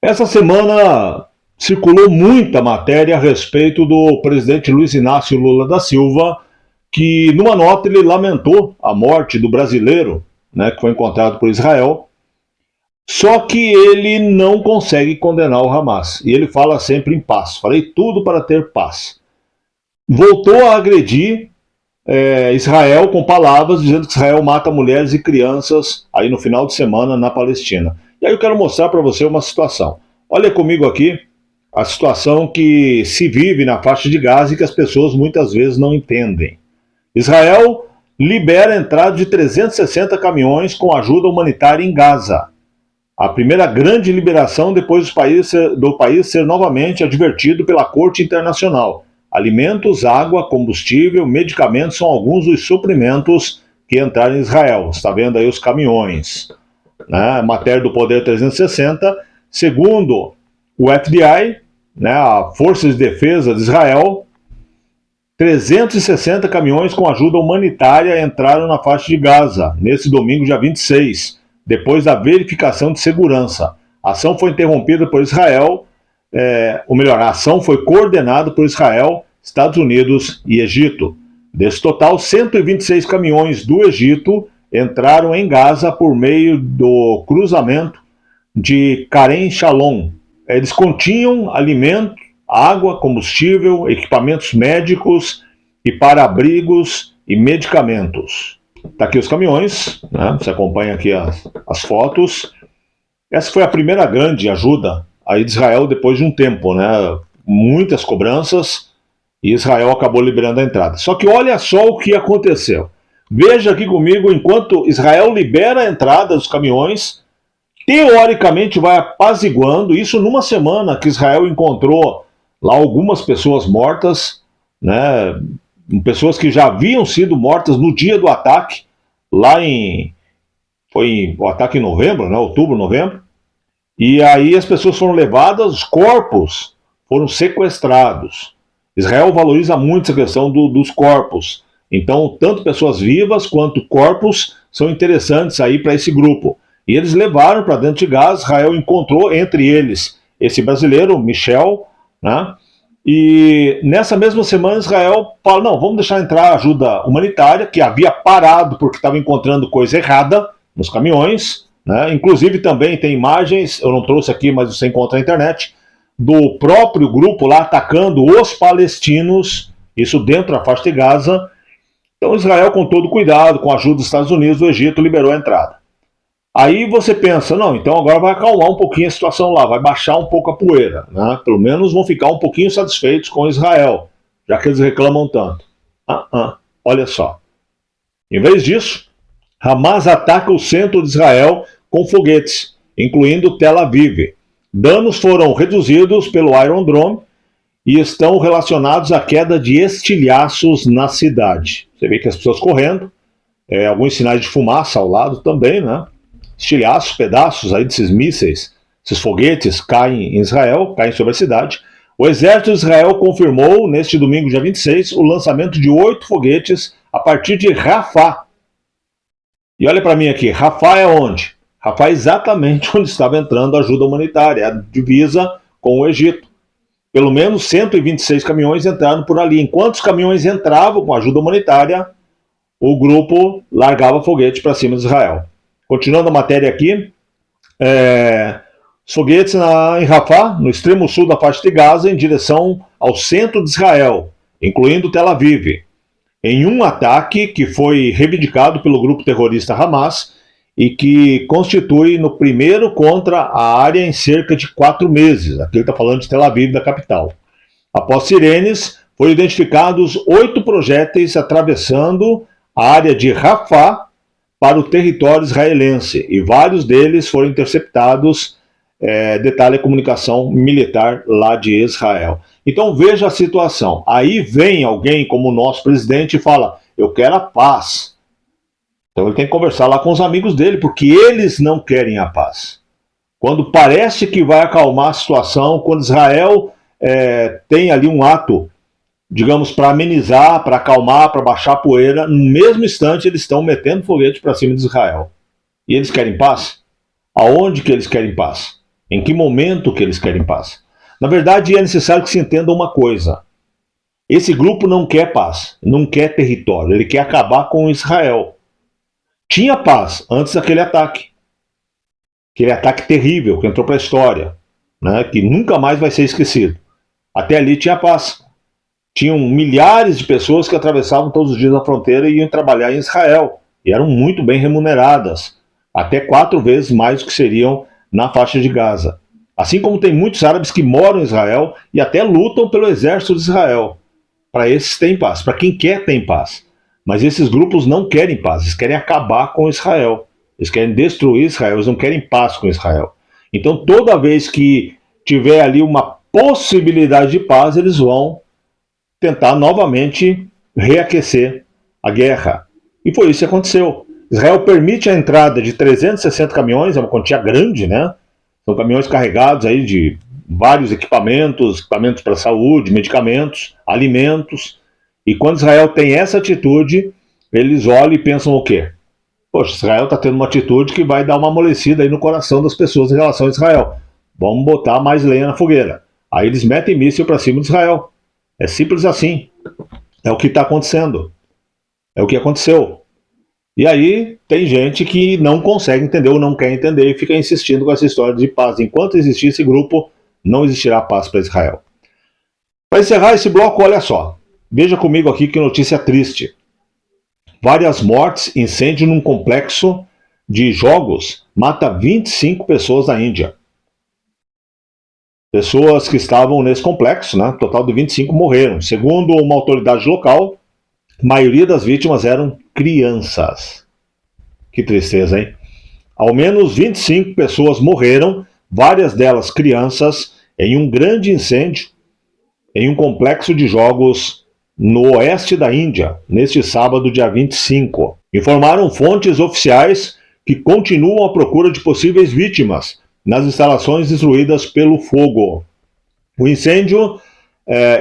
Essa semana circulou muita matéria a respeito do presidente Luiz Inácio Lula da Silva, que numa nota ele lamentou a morte do brasileiro, né, que foi encontrado por Israel, só que ele não consegue condenar o Hamas. E ele fala sempre em paz. Farei tudo para ter paz. Voltou a agredir Israel com palavras dizendo que Israel mata mulheres e crianças aí no final de semana na Palestina. E aí eu quero mostrar para você uma situação. Olha comigo aqui a situação que se vive na faixa de Gaza e que as pessoas muitas vezes não entendem. Israel libera a entrada de 360 caminhões com ajuda humanitária em Gaza. A primeira grande liberação depois do país ser novamente advertido pela Corte Internacional. Alimentos, água, combustível, medicamentos são alguns dos suprimentos que entraram em Israel. Está vendo aí os caminhões. Né? Matéria do Poder 360. Segundo o FDI, né, a Força de Defesa de Israel, 360 caminhões com ajuda humanitária entraram na faixa de Gaza nesse domingo, dia 26, depois da verificação de segurança. A ação foi interrompida por Israel, ou melhor, a ação foi coordenada por Israel, Estados Unidos e Egito. Desse total, 126 caminhões do Egito entraram em Gaza por meio do cruzamento de Karem Shalom. Eles continham alimento, água, combustível, equipamentos médicos e para-abrigos e medicamentos. Está aqui os caminhões, né? Você acompanha aqui as fotos. Essa foi a primeira grande ajuda aí de Israel depois de um tempo, né? Muitas cobranças e Israel acabou liberando a entrada. Só que olha só o que aconteceu. Veja aqui comigo, enquanto Israel libera a entrada dos caminhões, teoricamente vai apaziguando, isso numa semana que Israel encontrou lá algumas pessoas mortas, né? Pessoas que já haviam sido mortas no dia do ataque, foi o ataque em novembro, né? Outubro, novembro, e aí as pessoas foram levadas, os corpos foram sequestrados. Israel valoriza muito essa questão dos corpos, então tanto pessoas vivas quanto corpos são interessantes aí para esse grupo. E eles levaram para dentro de Gaza. Israel encontrou entre eles esse brasileiro, Michel, né? E nessa mesma semana Israel fala, não, vamos deixar entrar ajuda humanitária, que havia parado porque estava encontrando coisa errada nos caminhões, né? Inclusive também tem imagens, eu não trouxe aqui, mas você encontra na internet, do próprio grupo lá atacando os palestinos, isso dentro da faixa de Gaza. Então Israel, com todo cuidado, com a ajuda dos Estados Unidos, do Egito, liberou a entrada. Aí você pensa, não, então agora vai acalmar um pouquinho a situação lá, vai baixar um pouco a poeira, né? Pelo menos vão ficar um pouquinho satisfeitos com Israel, já que eles reclamam tanto. Olha só. Em vez disso, Hamas ataca o centro de Israel com foguetes, incluindo Tel Aviv. Danos foram reduzidos pelo Iron Dome e estão relacionados à queda de estilhaços na cidade. Você vê que as pessoas correndo, alguns sinais de fumaça ao lado também, né? Estilhaços, pedaços aí desses mísseis, esses foguetes caem em Israel, caem sobre a cidade. O exército de Israel confirmou, neste domingo, dia 26, o lançamento de 8 foguetes a partir de Rafah. E olha para mim aqui, Rafah é onde? Rafah é exatamente onde estava entrando a ajuda humanitária, a divisa com o Egito. Pelo menos 126 caminhões entraram por ali. Enquanto os caminhões entravam com ajuda humanitária, o grupo largava foguete para cima de Israel. Continuando a matéria aqui, os foguetes em Rafah, no extremo sul da faixa de Gaza, em direção ao centro de Israel, incluindo Tel Aviv, em um ataque que foi reivindicado pelo grupo terrorista Hamas e que constitui no primeiro contra a área em cerca de 4 meses. Aqui ele está falando de Tel Aviv, da capital. Após sirenes, foram identificados 8 projéteis atravessando a área de Rafah para o território israelense, e vários deles foram interceptados, detalhe a comunicação militar lá de Israel. Então veja a situação, aí vem alguém como o nosso presidente e fala, eu quero a paz. Então ele tem que conversar lá com os amigos dele, porque eles não querem a paz. Quando parece que vai acalmar a situação, quando Israel tem ali um ato, digamos, para amenizar, para acalmar, para baixar a poeira, no mesmo instante eles estão metendo foguete para cima de Israel. E eles querem paz? Aonde que eles querem paz? Em que momento que eles querem paz? Na verdade, é necessário que se entenda uma coisa. Esse grupo não quer paz, não quer território, ele quer acabar com Israel. Tinha paz antes daquele ataque. Aquele ataque terrível que entrou para a história, né, que nunca mais vai ser esquecido. Até ali tinha paz. Tinham milhares de pessoas que atravessavam todos os dias a fronteira e iam trabalhar em Israel. E eram muito bem remuneradas. Até 4 vezes mais do que seriam na faixa de Gaza. Assim como tem muitos árabes que moram em Israel e até lutam pelo exército de Israel. Para esses tem paz. Para quem quer, tem paz. Mas esses grupos não querem paz. Eles querem acabar com Israel. Eles querem destruir Israel. Eles não querem paz com Israel. Então, toda vez que tiver ali uma possibilidade de paz, eles vão tentar novamente reaquecer a guerra. E foi isso que aconteceu. Israel permite a entrada de 360 caminhões, é uma quantia grande, né? São caminhões carregados aí de vários equipamentos para saúde, medicamentos, alimentos. E quando Israel tem essa atitude, eles olham e pensam o quê? Poxa, Israel está tendo uma atitude que vai dar uma amolecida aí no coração das pessoas em relação a Israel. Vamos botar mais lenha na fogueira. Aí eles metem míssil para cima de Israel. É simples assim. É o que está acontecendo. É o que aconteceu. E aí tem gente que não consegue entender ou não quer entender e fica insistindo com essa história de paz. Enquanto existir esse grupo, não existirá paz para Israel. Para encerrar esse bloco, olha só. Veja comigo aqui que notícia triste. Várias mortes, incêndio num complexo de jogos mata 25 pessoas na Índia. Pessoas que estavam nesse complexo, né? Total de 25 morreram. Segundo uma autoridade local, a maioria das vítimas eram crianças. Que tristeza, hein? Ao menos 25 pessoas morreram, várias delas crianças, em um grande incêndio em um complexo de jogos no oeste da Índia, neste sábado, dia 25. Informaram fontes oficiais que continuam à procura de possíveis vítimas nas instalações destruídas pelo fogo. O incêndio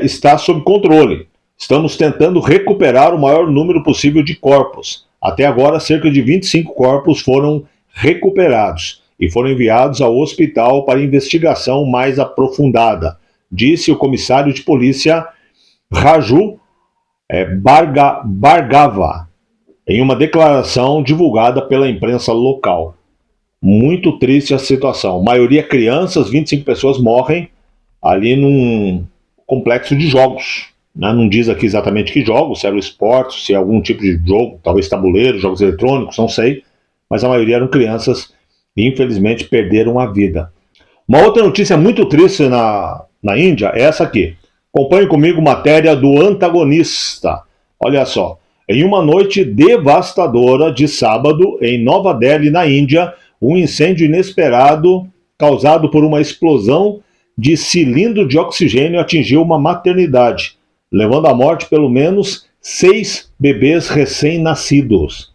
está sob controle. Estamos tentando recuperar o maior número possível de corpos. Até agora, cerca de 25 corpos foram recuperados e foram enviados ao hospital para investigação mais aprofundada, disse o comissário de polícia Raju Bhargava, em uma declaração divulgada pela imprensa local. Muito triste a situação. A maioria crianças, 25 pessoas morrem ali num complexo de jogos. Né? Não diz aqui exatamente que jogos, se era o esporte, se é algum tipo de jogo, talvez tabuleiro, jogos eletrônicos, não sei. Mas a maioria eram crianças e infelizmente perderam a vida. Uma outra notícia muito triste na Índia é essa aqui. Acompanhe comigo matéria do Antagonista. Olha só. Em uma noite devastadora de sábado, em Nova Delhi, na Índia, um incêndio inesperado causado por uma explosão de cilindro de oxigênio atingiu uma maternidade, levando à morte pelo menos 6 bebês recém-nascidos.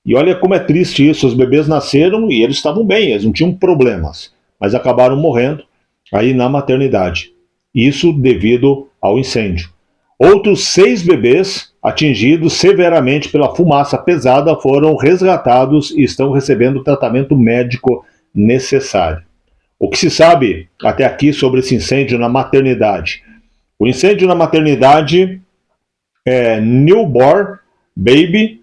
E olha como é triste isso. Os bebês nasceram e eles estavam bem, eles não tinham problemas, mas acabaram morrendo aí na maternidade. Isso devido ao incêndio. Outros 6 bebês atingidos severamente pela fumaça pesada foram resgatados e estão recebendo o tratamento médico necessário. O que se sabe até aqui sobre esse incêndio na maternidade? O incêndio na maternidade é Newborn Baby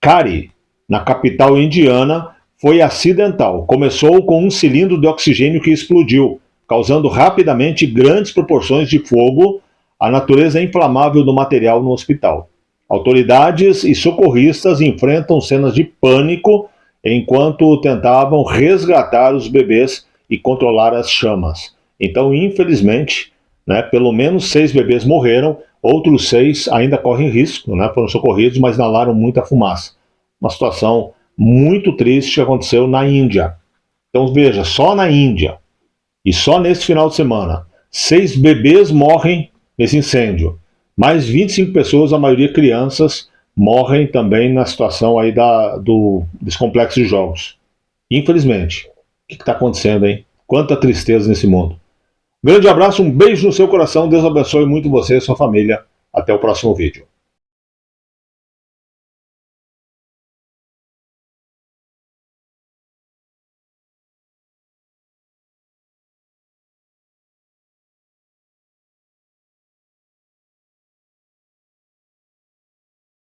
Kari, na capital indiana, foi acidental. Começou com um cilindro de oxigênio que explodiu, causando rapidamente grandes proporções de fogo. A natureza inflamável do material no hospital. Autoridades e socorristas enfrentam cenas de pânico enquanto tentavam resgatar os bebês e controlar as chamas. Então, infelizmente, né, pelo menos 6 bebês morreram, outros 6 ainda correm risco, né, foram socorridos, mas inalaram muita fumaça. Uma situação muito triste que aconteceu na Índia. Então, veja, só na Índia, e só nesse final de semana, 6 bebês morrem nesse incêndio. Mais 25 pessoas, a maioria crianças, morrem também na situação aí desse complexo de jogos. Infelizmente. O que está acontecendo, hein? Quanta tristeza nesse mundo. Grande abraço, um beijo no seu coração. Deus abençoe muito você e sua família. Até o próximo vídeo.